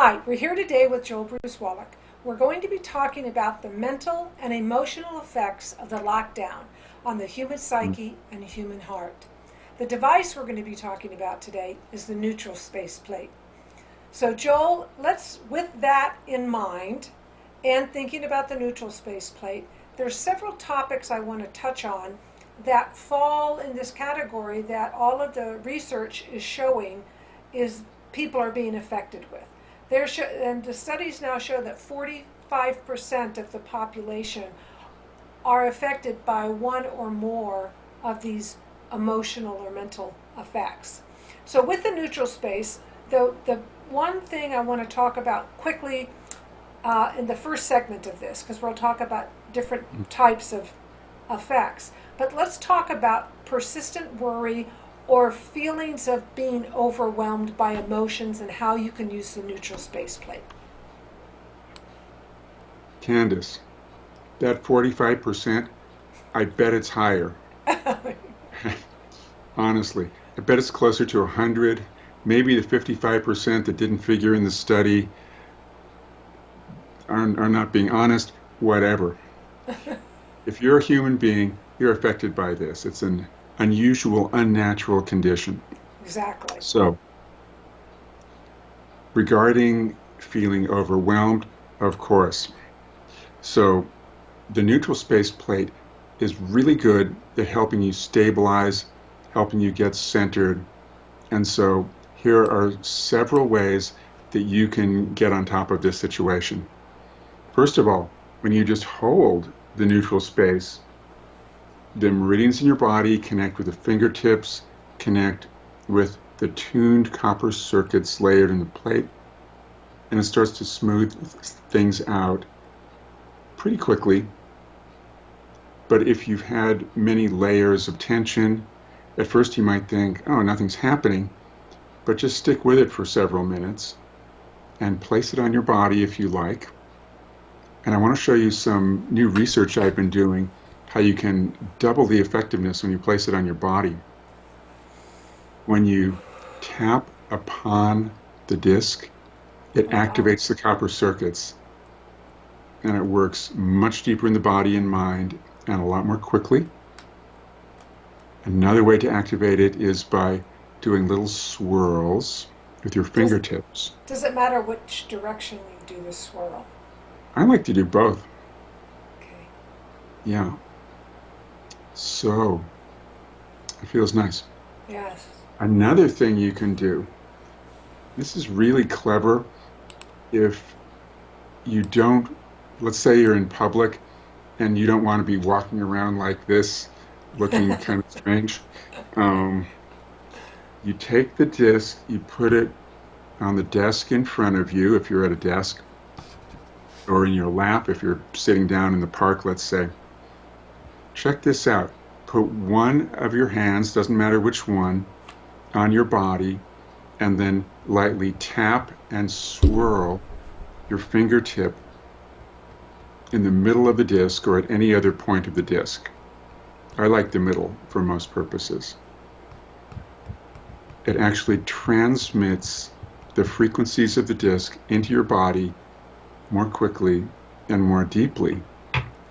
Hi, we're here today with Joel Bruce Wallach. We're going to be talking about the mental and emotional effects of the lockdown on the human psyche and human heart. The device we're going to be talking about today is the neutral space plate. So Joel, with that in mind and thinking about the neutral space plate, there's several topics I want to touch on that fall in this category that all of the research is showing is people are being affected with. And the studies now show that 45% of the population are affected by one or more of these emotional or mental effects. So with the neutral space, the one thing I want to talk about quickly in the first segment of this, because we'll talk about different types of effects, but let's talk about persistent worry or feelings of being overwhelmed by emotions and how you can use the neutral space plate. Candace, that 45%, I bet it's higher. Honestly, I bet it's closer to 100. Maybe the 55% that didn't figure in the study are not being honest, whatever. If you're a human being, you're affected by this. It's an unusual, unnatural condition. Exactly. So, regarding feeling overwhelmed, of course. So, the neutral space plate is really good at helping you stabilize, helping you get centered. And so, here are several ways that you can get on top of this situation. First of all, when you just hold the neutral space, the meridians in your body connect with the fingertips, connect with the tuned copper circuits layered in the plate, and it starts to smooth things out pretty quickly. But if you've had many layers of tension, at first you might think, oh, nothing's happening, but just stick with it for several minutes and place it on your body if you like. And I want to show you some new research I've been doing, how you can double the effectiveness when you place it on your body. When you tap upon the disc, it Oh, wow. activates the copper circuits, and it works much deeper in the body and mind and a lot more quickly. Another way to activate it is by doing little swirls with your Does, fingertips. does it matter which direction you do the swirl? I like to do both. Okay. Yeah. So it feels nice. Yes. Another thing you can do, this is really clever if you don't, let's say you're in public and you don't want to be walking around like this, looking kind of strange. Um, you take the disc, you put it on the desk in front of you if you're at a desk, or in your lap if you're sitting down in the park, let's say. Check this out. Put one of your hands, doesn't matter which one, on your body, and then lightly tap and swirl your fingertip in the middle of the disc or at any other point of the disc. I like the middle for most purposes. It actually transmits the frequencies of the disc into your body more quickly and more deeply.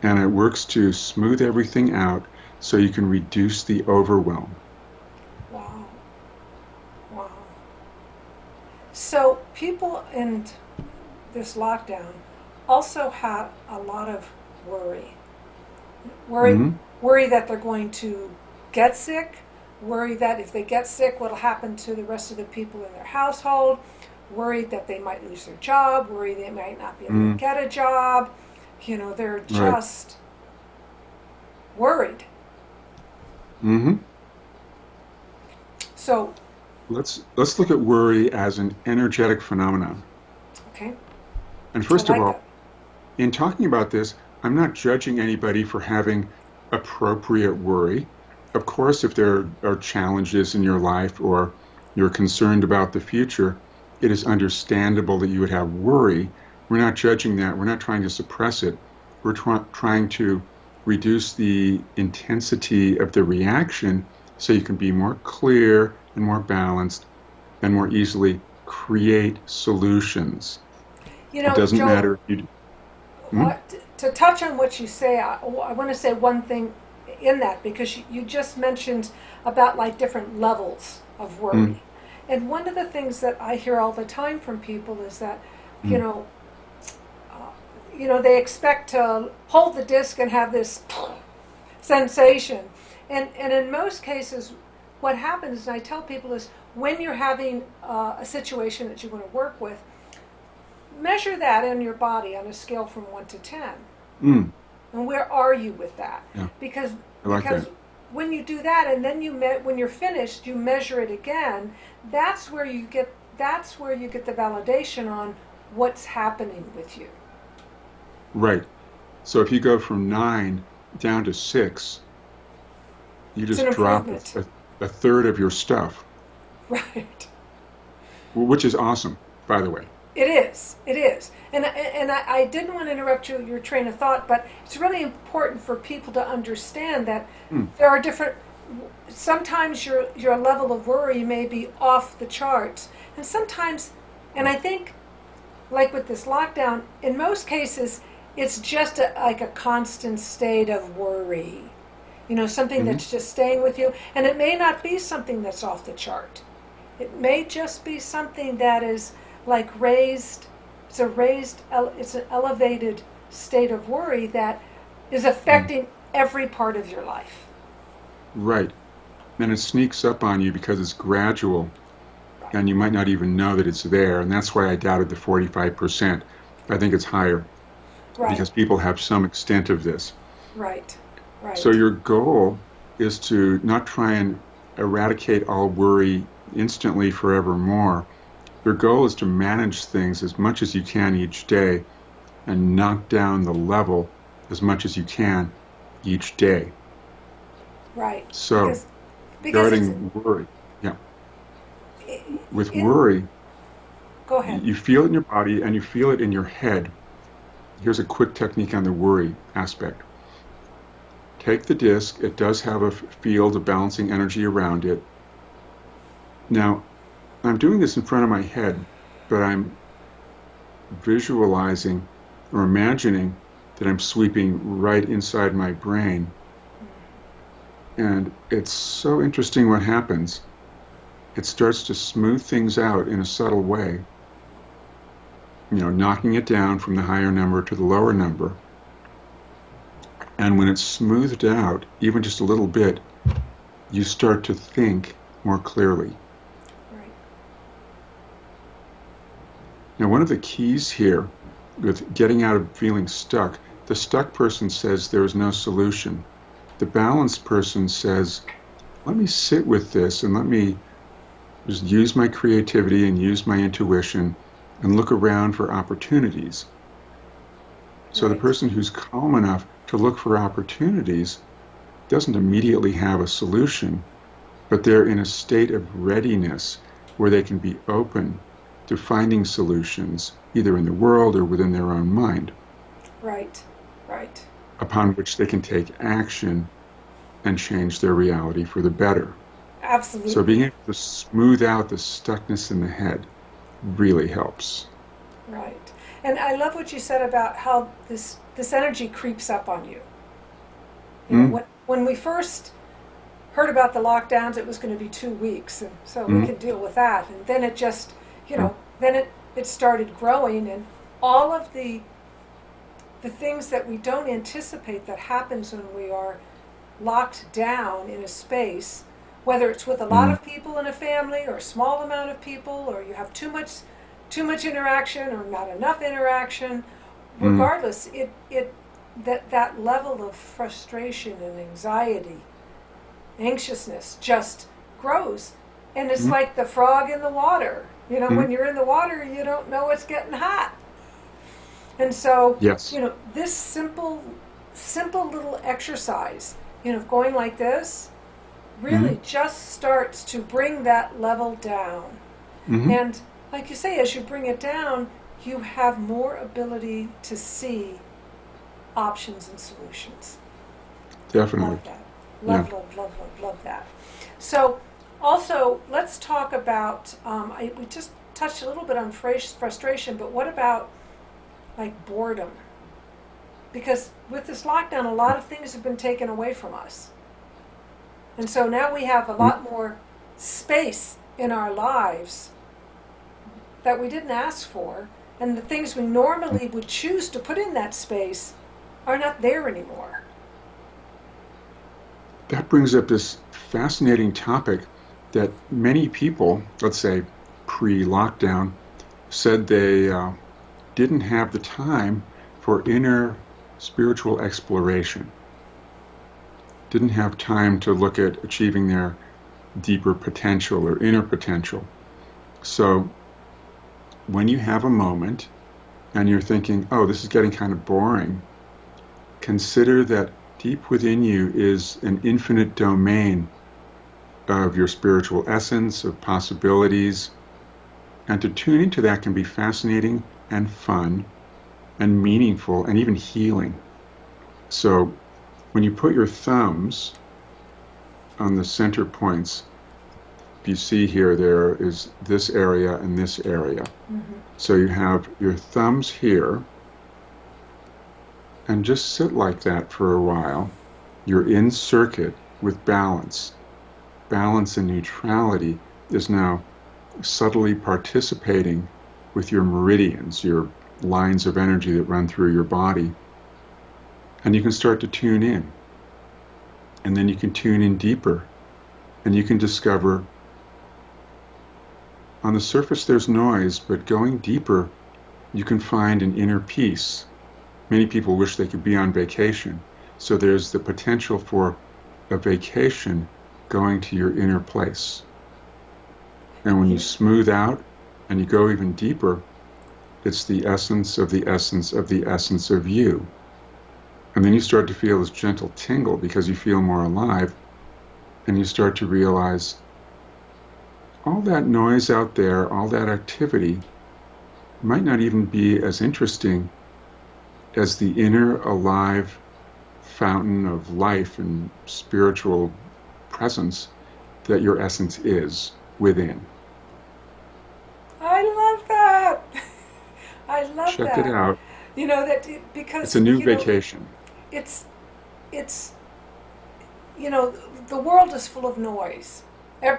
And it works to smooth everything out so you can reduce the overwhelm. Wow. Wow. So people in this lockdown also have a lot of worry. Worry, Hmm. worry that they're going to get sick, worry that if they get sick, what'll happen to the rest of the people in their household, worried that they might lose their job, worry they might not be able to Mm, get a job. They're right. just worried. Hmm. So, Let's look at worry as an energetic phenomenon. okay, And I first of like that. all, in talking about this, I'm not judging anybody for having appropriate worry. Of course, if there are challenges in your life or you're concerned about the future, it is understandable that you would have worry. We're not judging that. We're not trying to suppress it. We're trying to reduce the intensity of the reaction so you can be more clear and more balanced and more easily create solutions. You It know, doesn't Joel, matter if you. Hmm? to touch on what you say, I want to say one thing in that, because you just mentioned about like different levels of Mm, worry. And one of the things that I hear all the time from people is that, you mm, know, they expect to hold the disc and have this sensation. And in most cases, what happens, and I tell people, is when you're having a situation that you want to work with, measure that in your body on a scale from 1 to 10. mm. And where are you with that? Yeah, Because I like because that. when you do that, and then when you're finished, you measure it again. That's where you get the validation on what's happening with you. Right. So if you go from 9 down to 6, you It's an just dropped improvement. a third of your stuff, Right. which is awesome, by the way. It is. It is. And I didn't want to interrupt your train of thought, but it's really important for people to understand that Mm, there are different. Sometimes your level of worry may be off the charts, and sometimes, and I think, like with this lockdown, in most cases, it's just like a constant state of worry. Something mhm. that's just staying with you, and it may not be something that's off the chart. It may just be something that is like raised. It's an elevated state of worry that is Mm. affecting every part of your life. Right. And it sneaks up on you because it's gradual, Right. and you might not even know that it's there. And that's why I doubted the 45%. I think it's higher Right. because people have some extent of this. Right. So Right. your goal is to not try and eradicate all worry instantly forevermore. Your goal is to manage things as much as you can each day and knock down the level as much as you can each day. Right. So, Because it's regarding worry, yeah, with in. worry, Go ahead. you feel it in your body and you feel it in your head. Here's a quick technique on the worry aspect. Take the disc, it does have a field of balancing energy around it. Now, I'm doing this in front of my head, but I'm visualizing or imagining that I'm sweeping right inside my brain. And it's so interesting what happens. It starts to smooth things out in a subtle way, knocking it down from the higher number to the lower number. And when it's smoothed out, even just a little bit, you start to think more clearly. Right. Now, one of the keys here with getting out of feeling stuck, the stuck person says there is no solution. The balanced person says, let me sit with this and let me just use my creativity and use my intuition and look around for opportunities. So the Right. person who's calm enough to look for opportunities doesn't immediately have a solution, but they're in a state of readiness where they can be open to finding solutions, either in the world or within their own mind, Right. Right. upon which they can take action and change their reality for the better. So Absolutely. being able to smooth out the stuckness in the head really helps. Right. And I love what you said about how this energy creeps up on you. Mm, When we first heard about the lockdowns, it was going to be 2 weeks, and so we mm, could deal with that. And then it just, yeah, then it started growing, and all of the things that we don't anticipate that happens when we are locked down in a space, whether it's with a lot mm, of people in a family or a small amount of people, or you have too much interaction or not enough interaction. mm, Regardless, that level of frustration and anxiety, anxiousness just grows. And it's mm, like the frog in the water. mm. When you're in the water, you don't know it's getting hot. And so, Yes. this simple little exercise, going like this, Mm, really just starts to bring that level down. mm, And like you say, as you bring it down, you have more ability to see options and solutions. Love definitely. that. Yeah. Love, love, love, love, love that. So, also, let's talk about. We just touched a little bit on frustration, but what about like boredom? Because with this lockdown, a lot of things have been taken away from us. And so now we have a lot more space in our lives that we didn't ask for, and the things we normally would choose to put in that space are not there anymore. That brings up this fascinating topic that many people, let's say pre-lockdown, said they didn't have the time for inner spiritual exploration, didn't have time to look at achieving their deeper potential or inner potential. So when you have a moment and you're thinking, oh, this is getting kind of boring, consider that deep within you is an infinite domain of your spiritual essence, of possibilities, and to tune into that can be fascinating and fun and meaningful and even healing. So when you put your thumbs on the center points, you see here there is this area and this area. Mm-hmm. So you have your thumbs here, and just sit like that for a while. You're in circuit with balance. Balance and neutrality is now subtly participating with your meridians, your lines of energy that run through your body. And you can start to tune in. And then you can tune in deeper. And you can discover, on the surface there's noise, but going deeper, you can find an inner peace. Many people wish they could be on vacation. So there's the potential for a vacation going to your inner place. And when you smooth out and you go even deeper, it's the essence of the essence of the essence of you. And then you start to feel this gentle tingle because you feel more alive, and you start to realize all that noise out there, all that activity might not even be as interesting as the inner alive fountain of life and spiritual presence that your essence is within. I love that. I love Check that. Check it out. You know that because it's a new vacation. It's you know, the world is full of noise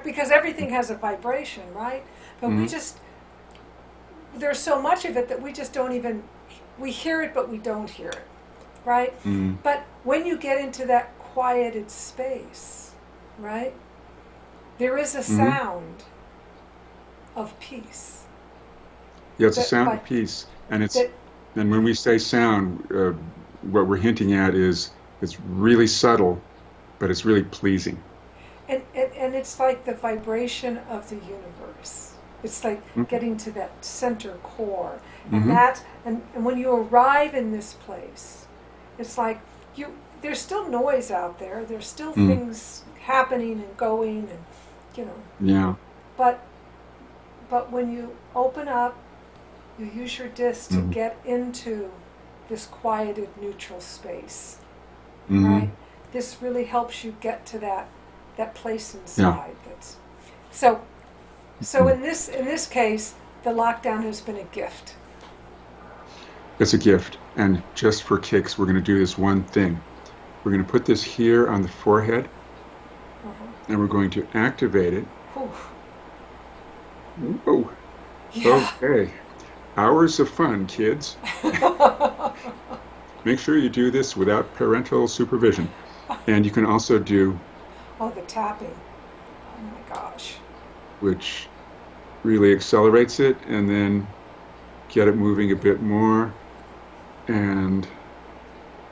because everything has a vibration, right? But we just, there's so much of it that we just don't even, we hear it but we don't hear it, right? But when you get into that quieted space, right, there is a sound of peace. Yeah, it's a sound of peace, and and when we say sound, what we're hinting at is it's really subtle, but it's really pleasing. And it's like the vibration of the universe. It's like getting to that center core, and and when you arrive in this place, it's like there's still noise out there. There's still things happening and going, and you know. Yeah. But when you open up, you use your disc to get into this quieted, neutral space, right? This really helps you get to that place inside. Yeah. So in this case, the lockdown has been a gift. It's a gift, and just for kicks, we're going to do this one thing. We're going to put this here on the forehead, and we're going to activate it. Whoa. Yeah. Okay. Hours of fun, kids. Make sure you do this without parental supervision. And you can also do... Oh, the tapping. Oh my gosh. Which really accelerates it, and then get it moving a bit more. And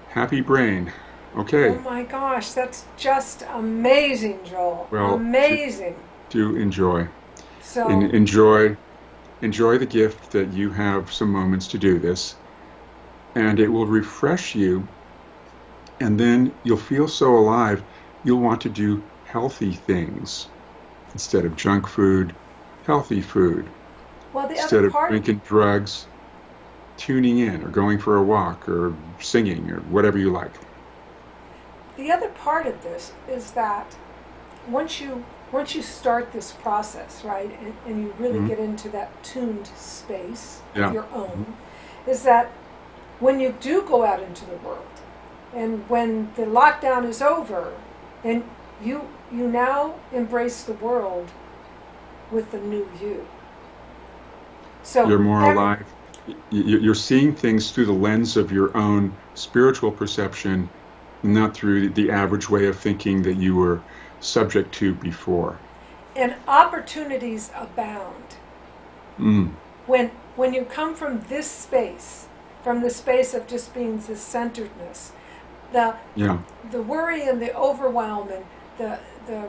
happy brain. Okay. Oh my gosh, that's just amazing, Joel. Well, amazing. Do enjoy. So enjoy the gift that you have some moments to do this, and it will refresh you, and then you'll feel so alive you'll want to do healthy things instead of junk food. Healthy food. Well, instead of drinking drugs, tuning in or going for a walk or singing or whatever you like. The other part of this is that once you once you start this process, right, and you really Mm-hmm. get into that tuned space of Yeah. your own, is that when you do go out into the world, and when the lockdown is over, then you now embrace the world with the new you. So You're more every alive. You're seeing things through the lens of your own spiritual perception, not through the average way of thinking that you were subject to before. and opportunities abound Mm. when you come from the space of just being the centeredness, the Yeah. the worry and the overwhelm and the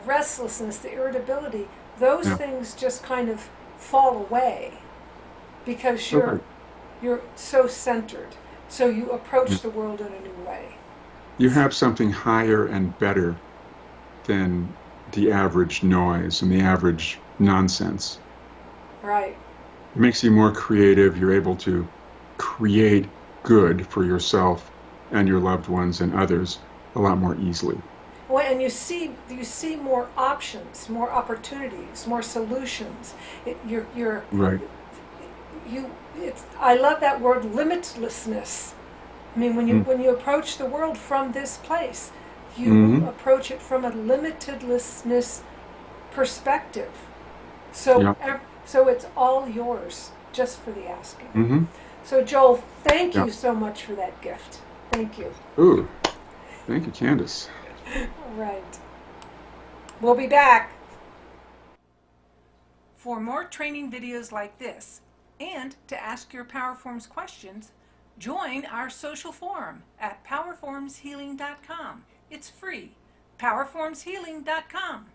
restlessness, the irritability, those Yeah. things just kind of fall away because you're Good. you're so centered. So you Yeah. approach the world in a new way. You have something higher and better than the average noise and the average nonsense. Right. It makes you more creative. You're able to create good for yourself and your loved ones and others a lot more easily. Well, and you see more options, more opportunities, more solutions. You're Right. you. It's I love that word limitlessness. I mean, Mm. when you approach the world from this place, you Mm-hmm. approach it from a limitedlessness perspective. So Yeah. so it's all yours, just for the asking. Mm-hmm. So Joel, thank Yeah. you so much for that gift. Thank you. Ooh, thank you, Candace. All right. We'll be back. For more training videos like this, and to ask your Powerforms questions, join our social forum at powerformshealing.com. It's free. powerformshealing.com.